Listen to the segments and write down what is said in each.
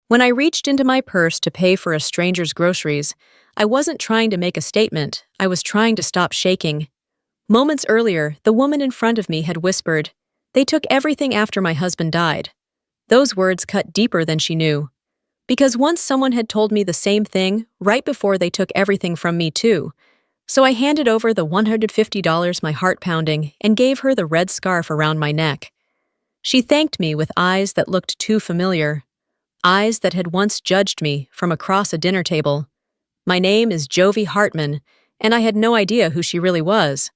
When I reached into my purse to pay for a stranger's groceries, I wasn't trying to make a statement, I was trying to stop shaking. Moments earlier, the woman in front of me had whispered, "They took everything after my husband died." Those words cut deeper than she knew. Because once someone had told me the same thing, right before they took everything from me too. So I handed over the $150, my heart pounding, and gave her the red scarf around my neck. She thanked me with eyes that looked too familiar. Eyes that had once judged me from across a dinner table. My name is Jovie Hartman, and I had no idea who she really was.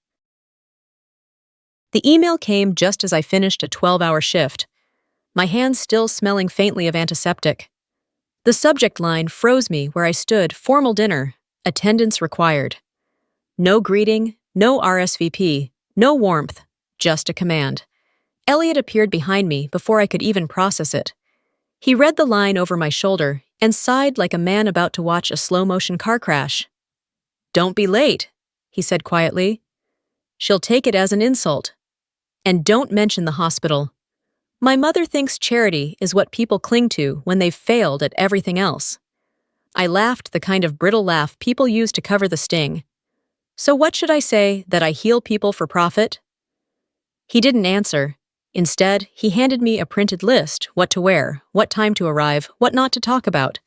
The email came just as I finished a 12-hour shift, my hands still smelling faintly of antiseptic. The subject line froze me where I stood, formal dinner, attendance required. No greeting, no RSVP, no warmth, just a command. Elliot appeared behind me before I could even process it. He read the line over my shoulder and sighed like a man about to watch a slow-motion car crash. "Don't be late," he said quietly. "She'll take it as an insult. And don't mention the hospital. My mother thinks charity is what people cling to when they've failed at everything else." I laughed, the kind of brittle laugh people use to cover the sting. "So what should I say, that I heal people for profit?" He didn't answer. Instead, he handed me a printed list, what to wear, what time to arrive, what not to talk about.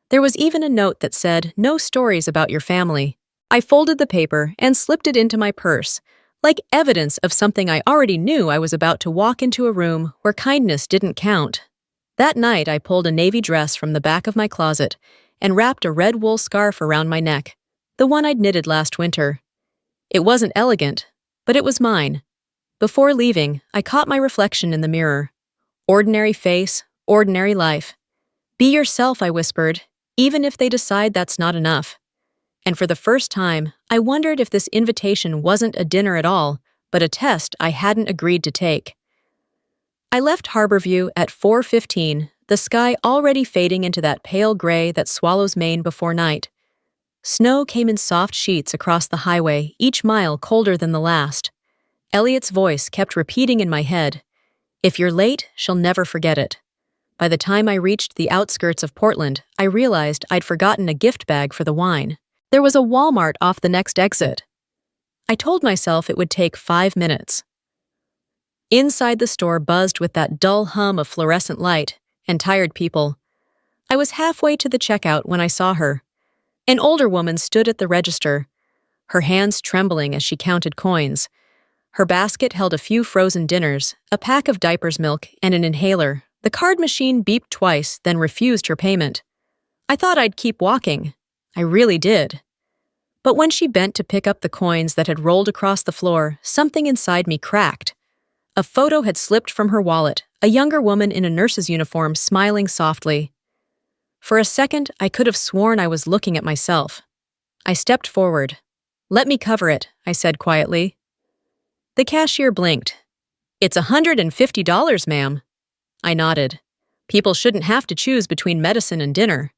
There was even a note that said, "No stories about your family." I folded the paper and slipped it into my purse, like evidence of something I already knew. I was about to walk into a room where kindness didn't count. That night, I pulled a navy dress from the back of my closet and wrapped a red wool scarf around my neck, the one I'd knitted last winter. It wasn't elegant, but it was mine. Before leaving, I caught my reflection in the mirror. Ordinary face, ordinary life. "Be yourself," I whispered, "even if they decide that's not enough." And for the first time, I wondered if this invitation wasn't a dinner at all, but a test I hadn't agreed to take. I left Harborview at 4:15, the sky already fading into that pale gray that swallows Maine before night. Snow came in soft sheets across the highway, each mile colder than the last. Elliot's voice kept repeating in my head, "If you're late, she'll never forget it." By the time I reached the outskirts of Portland, I realized I'd forgotten a gift bag for the wine. There was a Walmart off the next exit. I told myself it would take 5 minutes. Inside the store buzzed with that dull hum of fluorescent light and tired people. I was halfway to the checkout when I saw her. An older woman stood at the register, her hands trembling as she counted coins. Her basket held a few frozen dinners, a pack of diapers, milk, and an inhaler. The card machine beeped twice, then refused her payment. I thought I'd keep walking. I really did. But when she bent to pick up the coins that had rolled across the floor, something inside me cracked. A photo had slipped from her wallet, a younger woman in a nurse's uniform smiling softly. For a second, I could have sworn I was looking at myself. I stepped forward. "Let me cover it," I said quietly. The cashier blinked. "It's $150, ma'am." I nodded. People shouldn't have to choose between medicine and dinner.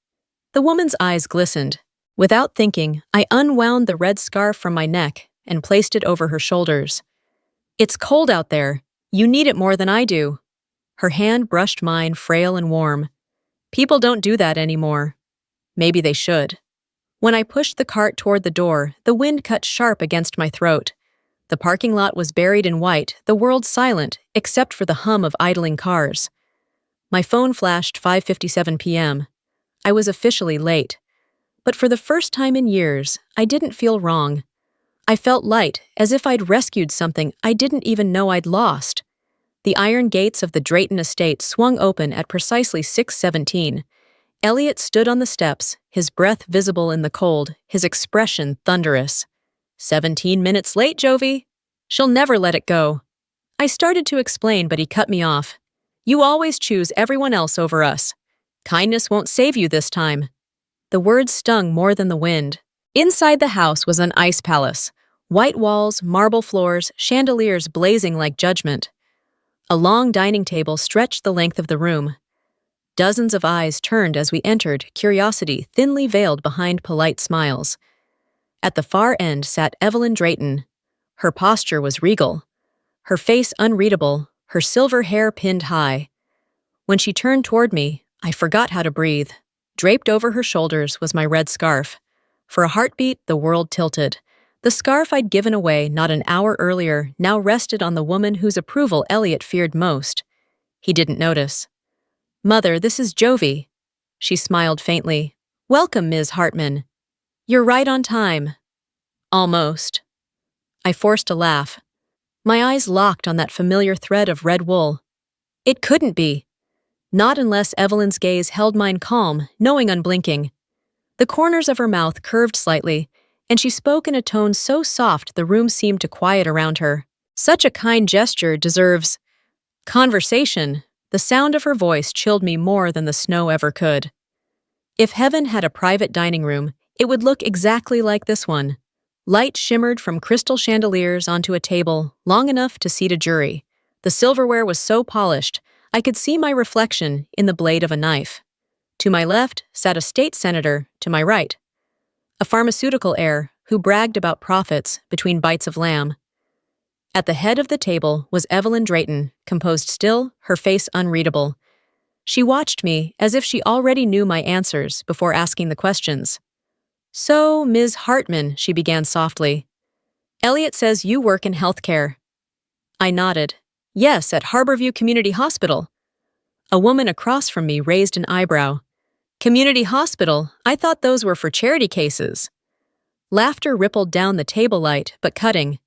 The woman's eyes glistened. Without thinking, I unwound the red scarf from my neck and placed it over her shoulders. "It's cold out there. You need it more than I do." Her hand brushed mine, frail and warm. People don't do that anymore. Maybe they should. When I pushed the cart toward the door, the wind cut sharp against my throat. The parking lot was buried in white, the world silent, except for the hum of idling cars. My phone flashed 5:57 p.m. I was officially late. But for the first time in years, I didn't feel wrong. I felt light, as if I'd rescued something I didn't even know I'd lost. The iron gates of the Drayton estate swung open at precisely 6:17. Elliot stood on the steps, his breath visible in the cold, his expression thunderous. 17 minutes late, Jovie. She'll never let it go." I started to explain, but he cut me off. "You always choose everyone else over us. Kindness won't save you this time." The words stung more than the wind. Inside the house was an ice palace. White walls, marble floors, chandeliers blazing like judgment. A long dining table stretched the length of the room. Dozens of eyes turned as we entered, curiosity thinly veiled behind polite smiles. At the far end sat Evelyn Drayton. Her posture was regal. Her face unreadable, her silver hair pinned high. When she turned toward me, I forgot how to breathe. Draped over her shoulders was my red scarf. For a heartbeat, the world tilted. The scarf I'd given away not an hour earlier now rested on the woman whose approval Elliot feared most. He didn't notice. "Mother, this is Jovie." She smiled faintly. "Welcome, Ms. Hartman. You're right on time." "Almost." I forced a laugh. My eyes locked on that familiar thread of red wool. It couldn't be. Not unless Evelyn's gaze held mine calm, knowing unblinking. The corners of her mouth curved slightly, and she spoke in a tone so soft the room seemed to quiet around her. Such a kind gesture deserves conversation. The sound of her voice chilled me more than the snow ever could. If heaven had a private dining room, it would look exactly like this one. Light shimmered from crystal chandeliers onto a table long enough to seat a jury. The silverware was so polished, I could see my reflection in the blade of a knife. To my left sat a state senator, to my right, a pharmaceutical heir who bragged about profits between bites of lamb. At the head of the table was Evelyn Drayton, composed still, her face unreadable. She watched me as if she already knew my answers before asking the questions. "So, Ms. Hartman," she began softly, "Elliot says you work in healthcare." I nodded. "Yes, at Harborview Community Hospital." A woman across from me raised an eyebrow. "Community hospital? I thought those were for charity cases." Laughter rippled down the table light, but cutting.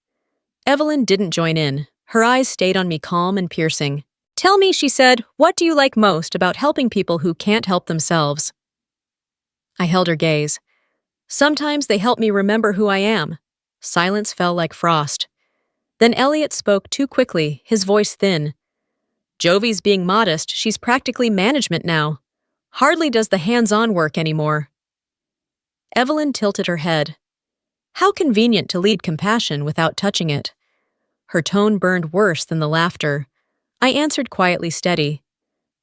Evelyn didn't join in. Her eyes stayed on me calm and piercing. "Tell me," she said, "what do you like most about helping people who can't help themselves?" I held her gaze. "Sometimes they help me remember who I am." Silence fell like frost. Then Elliot spoke too quickly, his voice thin. "Jovie's being modest, she's practically management now. Hardly does the hands-on work anymore." Evelyn tilted her head. How convenient to lead compassion without touching it. Her tone burned worse than the laughter. I answered quietly steady.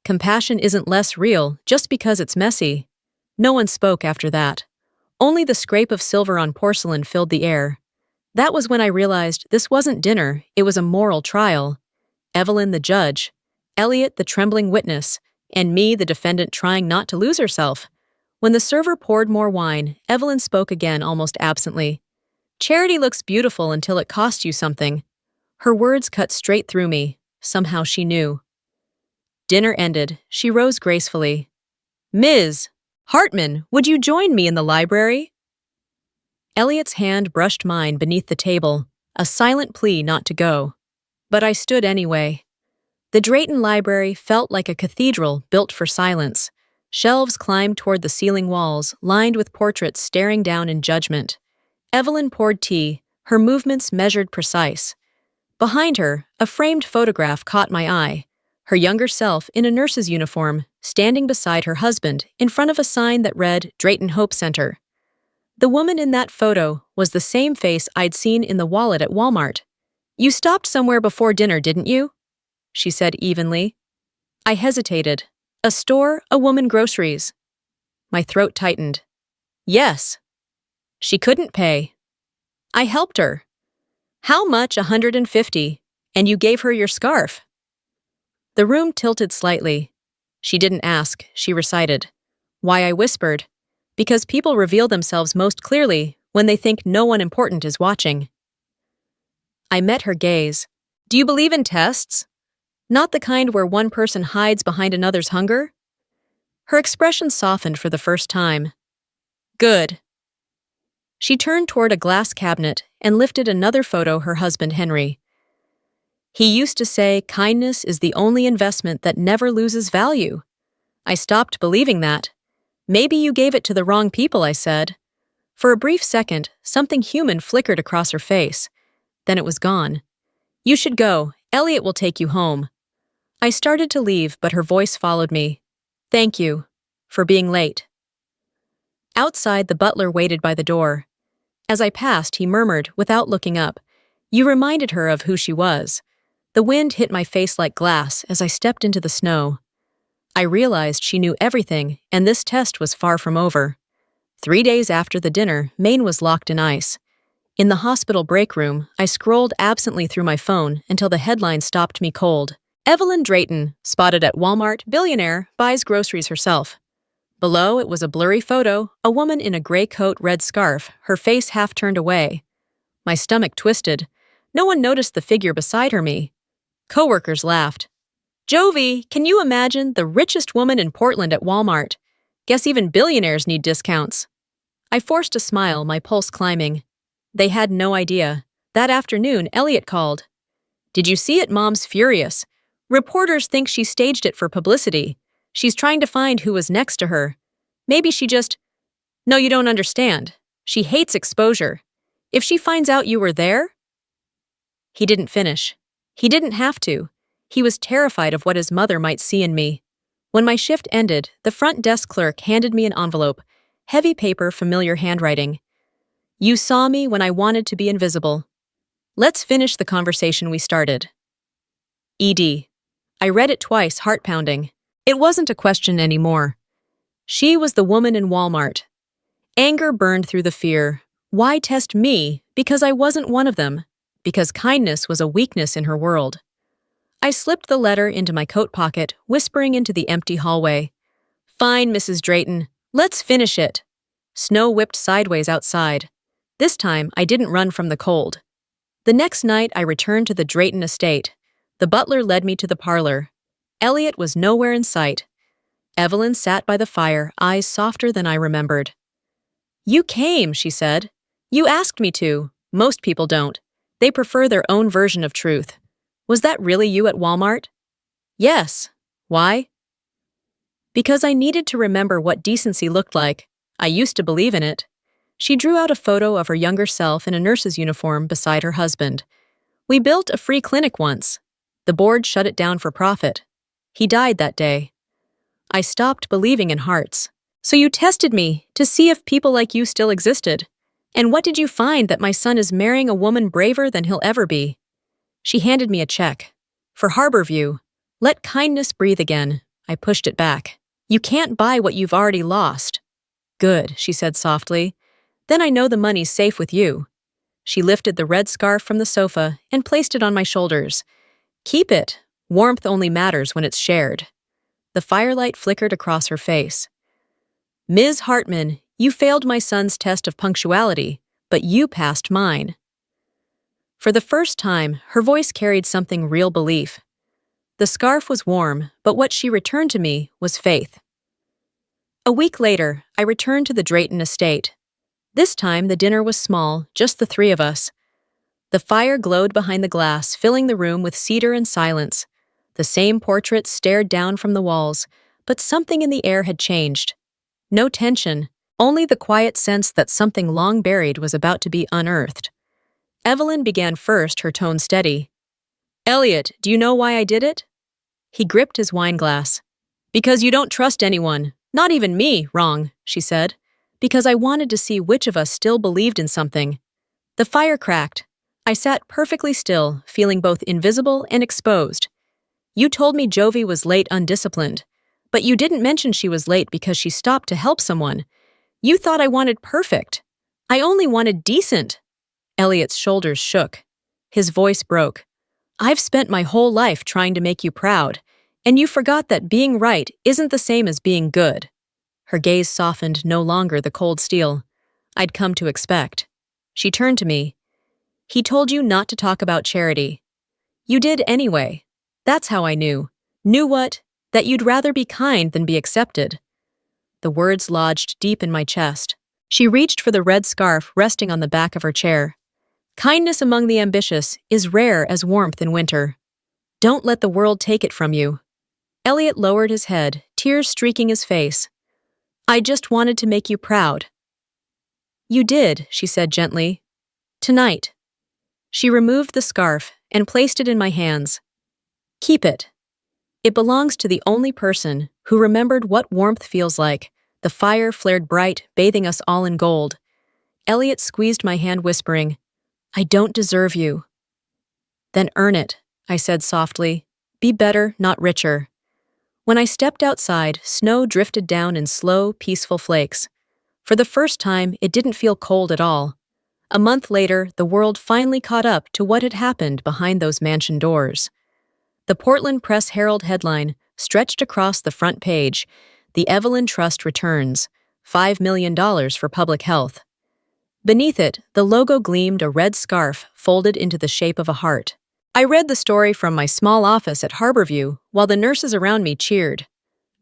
"Compassion isn't less real just because it's messy." No one spoke after that. Only the scrape of silver on porcelain filled the air. That was when I realized this wasn't dinner, it was a moral trial. Evelyn the judge, Elliot the trembling witness, and me the defendant trying not to lose herself. When the server poured more wine, Evelyn spoke again almost absently. "Charity looks beautiful until it costs you something." Her words cut straight through me. Somehow she knew. Dinner ended. She rose gracefully. "Ms. Hartman, would you join me in the library?" Elliot's hand brushed mine beneath the table, a silent plea not to go. But I stood anyway. The Drayton Library felt like a cathedral built for silence. Shelves climbed toward the ceiling walls, lined with portraits staring down in judgment. Evelyn poured tea, her movements measured precise. Behind her, a framed photograph caught my eye. Her younger self in a nurse's uniform, standing beside her husband in front of a sign that read Drayton Hope Center. The woman in that photo was the same face I'd seen in the wallet at Walmart. "You stopped somewhere before dinner, didn't you?" she said evenly. I hesitated. "A store, a woman, groceries." My throat tightened. "Yes." "She couldn't pay." "I helped her." "How much?" "150. And you gave her your scarf." The room tilted slightly. She didn't ask, she recited. Why I whispered. Because people reveal themselves most clearly when they think no one important is watching. I met her gaze. "Do you believe in tests? Not the kind where one person hides behind another's hunger?" Her expression softened for the first time. "Good." She turned toward a glass cabinet and lifted another photo her husband Henry. "He used to say kindness is the only investment that never loses value." I stopped believing that. "Maybe you gave it to the wrong people," I said. For a brief second, something human flickered across her face. Then it was gone. "You should go. Elliot will take you home." I started to leave, but her voice followed me. "Thank you. For being late." Outside, the butler waited by the door. As I passed, he murmured, without looking up, "You reminded her of who she was." The wind hit my face like glass as I stepped into the snow. I realized she knew everything, and this test was far from over. 3 days after the dinner, Maine was locked in ice. In the hospital break room, I scrolled absently through my phone until the headline stopped me cold. Evelyn Drayton, spotted at Walmart, billionaire, buys groceries herself. Below, it was a blurry photo, a woman in a gray coat, red scarf, her face half turned away. My stomach twisted. No one noticed the figure beside me. Coworkers laughed. Jovie, can you imagine the richest woman in Portland at Walmart? Guess even billionaires need discounts. I forced a smile, my pulse climbing. They had no idea. That afternoon, Elliot called. Did you see it? Mom's furious. Reporters think she staged it for publicity. She's trying to find who was next to her. Maybe she just... No, you don't understand. She hates exposure. If she finds out you were there... He didn't finish. He didn't have to. He was terrified of what his mother might see in me. When my shift ended, the front desk clerk handed me an envelope. Heavy paper, familiar handwriting. You saw me when I wanted to be invisible. Let's finish the conversation we started. ED. I read it twice, heart pounding. It wasn't a question anymore. She was the woman in Walmart. Anger burned through the fear. Why test me? Because I wasn't one of them. Because kindness was a weakness in her world. I slipped the letter into my coat pocket, whispering into the empty hallway. Fine, Mrs. Drayton. Let's finish it. Snow whipped sideways outside. This time, I didn't run from the cold. The next night, I returned to the Drayton estate. The butler led me to the parlor. Elliot was nowhere in sight. Evelyn sat by the fire, eyes softer than I remembered. You came, she said. You asked me to. Most people don't. They prefer their own version of truth. Was that really you at Walmart? Yes. Why? Because I needed to remember what decency looked like. I used to believe in it. She drew out a photo of her younger self in a nurse's uniform beside her husband. We built a free clinic once. The board shut it down for profit. He died that day. I stopped believing in hearts. So you tested me to see if people like you still existed. And what did you find? That my son is marrying a woman braver than he'll ever be. She handed me a check. For Harborview. Let kindness breathe again. I pushed it back. You can't buy what you've already lost. Good, she said softly. Then I know the money's safe with you. She lifted the red scarf from the sofa and placed it on my shoulders. Keep it. Warmth only matters when it's shared. The firelight flickered across her face. Ms. Hartman, you failed my son's test of punctuality, but you passed mine. For the first time, her voice carried something real belief. The scarf was warm, but what she returned to me was faith. A week later, I returned to the Drayton estate. This time, the dinner was small, just the three of us. The fire glowed behind the glass, filling the room with cedar and silence. The same portraits stared down from the walls, but something in the air had changed. No tension, only the quiet sense that something long buried was about to be unearthed. Evelyn began first, her tone steady. Elliot, do you know why I did it? He gripped his wine glass. Because you don't trust anyone, not even me, wrong, she said. Because I wanted to see which of us still believed in something. The fire cracked. I sat perfectly still, feeling both invisible and exposed. You told me Jovie was late undisciplined, but you didn't mention she was late because she stopped to help someone. You thought I wanted perfect. I only wanted decent. Elliot's shoulders shook. His voice broke. I've spent my whole life trying to make you proud, and you forgot that being right isn't the same as being good. Her gaze softened, no longer the cold steel I'd come to expect. She turned to me. He told you not to talk about charity. You did anyway. That's how I knew. Knew what? That you'd rather be kind than be accepted. The words lodged deep in my chest. She reached for the red scarf resting on the back of her chair. Kindness among the ambitious is rare as warmth in winter. Don't let the world take it from you. Elliot lowered his head, tears streaking his face. I just wanted to make you proud. You did, she said gently. Tonight. She removed the scarf and placed it in my hands. Keep it. It belongs to the only person who remembered what warmth feels like. The fire flared bright, bathing us all in gold. Elliot squeezed my hand, whispering, I don't deserve you. Then earn it, I said softly. Be better, not richer. When I stepped outside, snow drifted down in slow, peaceful flakes. For the first time, it didn't feel cold at all. A month later, the world finally caught up to what had happened behind those mansion doors. The Portland Press Herald headline stretched across the front page: "The Evelyn Trust returns, $5 million for public health." Beneath it, the logo gleamed, a red scarf folded into the shape of a heart. I read the story from my small office at Harborview while the nurses around me cheered.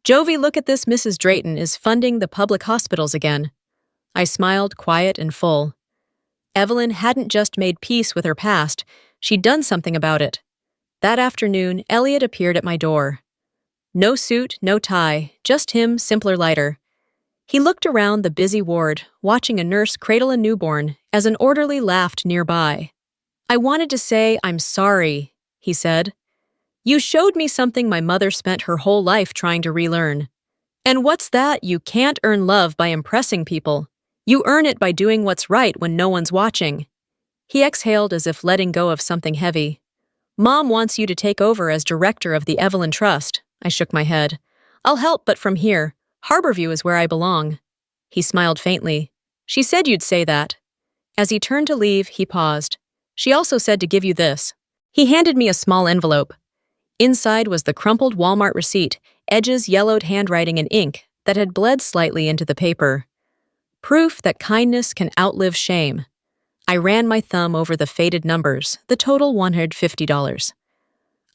"Jovie, look at this, Mrs. Drayton is funding the public hospitals again." I smiled, quiet and full. Evelyn hadn't just made peace with her past, she'd done something about it. That afternoon, Elliot appeared at my door. No suit, no tie, just him, simpler, lighter. He looked around the busy ward, watching a nurse cradle a newborn as an orderly laughed nearby. "I wanted to say I'm sorry," he said. "You showed me something my mother spent her whole life trying to relearn. And what's that? You can't earn love by impressing people. You earn it by doing what's right when no one's watching." He exhaled as if letting go of something heavy. "Mom wants you to take over as director of the Evelyn Trust." I shook my head. "I'll help, but from here, Harborview is where I belong." He smiled faintly. "She said you'd say that." As he turned to leave, he paused. "She also said to give you this." He handed me a small envelope. Inside was the crumpled Walmart receipt, edges yellowed handwriting in ink that had bled slightly into the paper. Proof that kindness can outlive shame. I ran my thumb over the faded numbers, the total $150.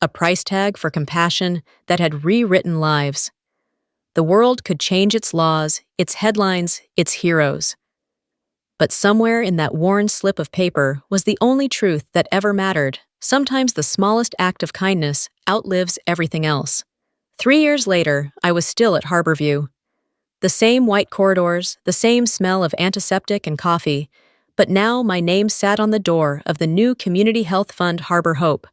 A price tag for compassion that had rewritten lives. The world could change its laws, its headlines, its heroes. But somewhere in that worn slip of paper was the only truth that ever mattered. Sometimes the smallest act of kindness outlives everything else. 3 years later, I was still at Harborview. The same white corridors, the same smell of antiseptic and coffee, but now my name sat on the door of the new Community Health Fund Harbor Hope.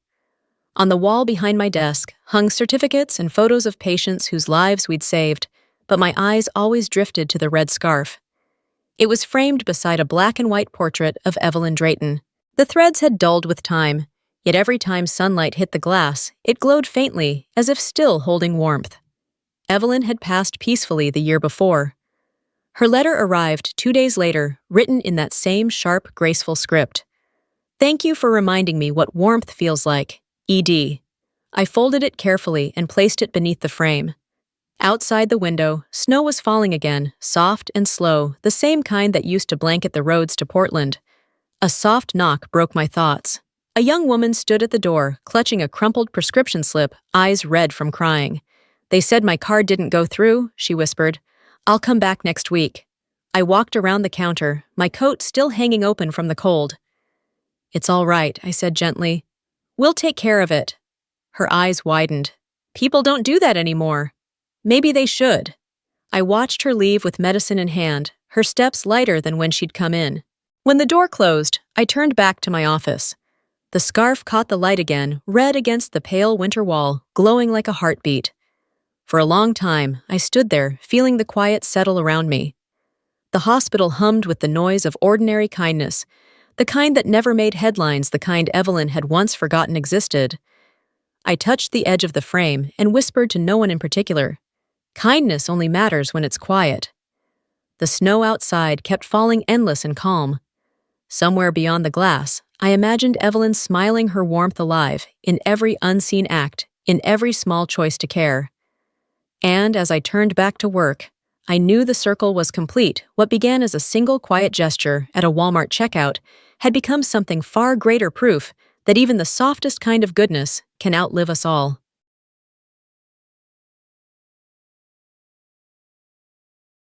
On the wall behind my desk hung certificates and photos of patients whose lives we'd saved, but my eyes always drifted to the red scarf. It was framed beside a black and white portrait of Evelyn Drayton. The threads had dulled with time, yet every time sunlight hit the glass, it glowed faintly, as if still holding warmth. Evelyn had passed peacefully the year before. Her letter arrived 2 days later, written in that same sharp, graceful script. "Thank you for reminding me what warmth feels like. E.D." I folded it carefully and placed it beneath the frame. Outside the window, snow was falling again, soft and slow, the same kind that used to blanket the roads to Portland. A soft knock broke my thoughts. A young woman stood at the door, clutching a crumpled prescription slip, eyes red from crying. "They said my card didn't go through," she whispered. "I'll come back next week." I walked around the counter, my coat still hanging open from the cold. "It's all right," I said gently. "We'll take care of it." Her eyes widened. "People don't do that anymore." "Maybe they should." I watched her leave with medicine in hand, her steps lighter than when she'd come in. When the door closed, I turned back to my office. The scarf caught the light again, red against the pale winter wall, glowing like a heartbeat. For a long time, I stood there, feeling the quiet settle around me. The hospital hummed with the noise of ordinary kindness, the kind that never made headlines, the kind Evelyn had once forgotten existed. I touched the edge of the frame and whispered to no one in particular. Kindness only matters when it's quiet. The snow outside kept falling endless and calm. Somewhere beyond the glass, I imagined Evelyn smiling, her warmth alive, in every unseen act, in every small choice to care. And as I turned back to work, I knew the circle was complete. What began as a single quiet gesture at a Walmart checkout had become something far greater, proof that even the softest kind of goodness can outlive us all.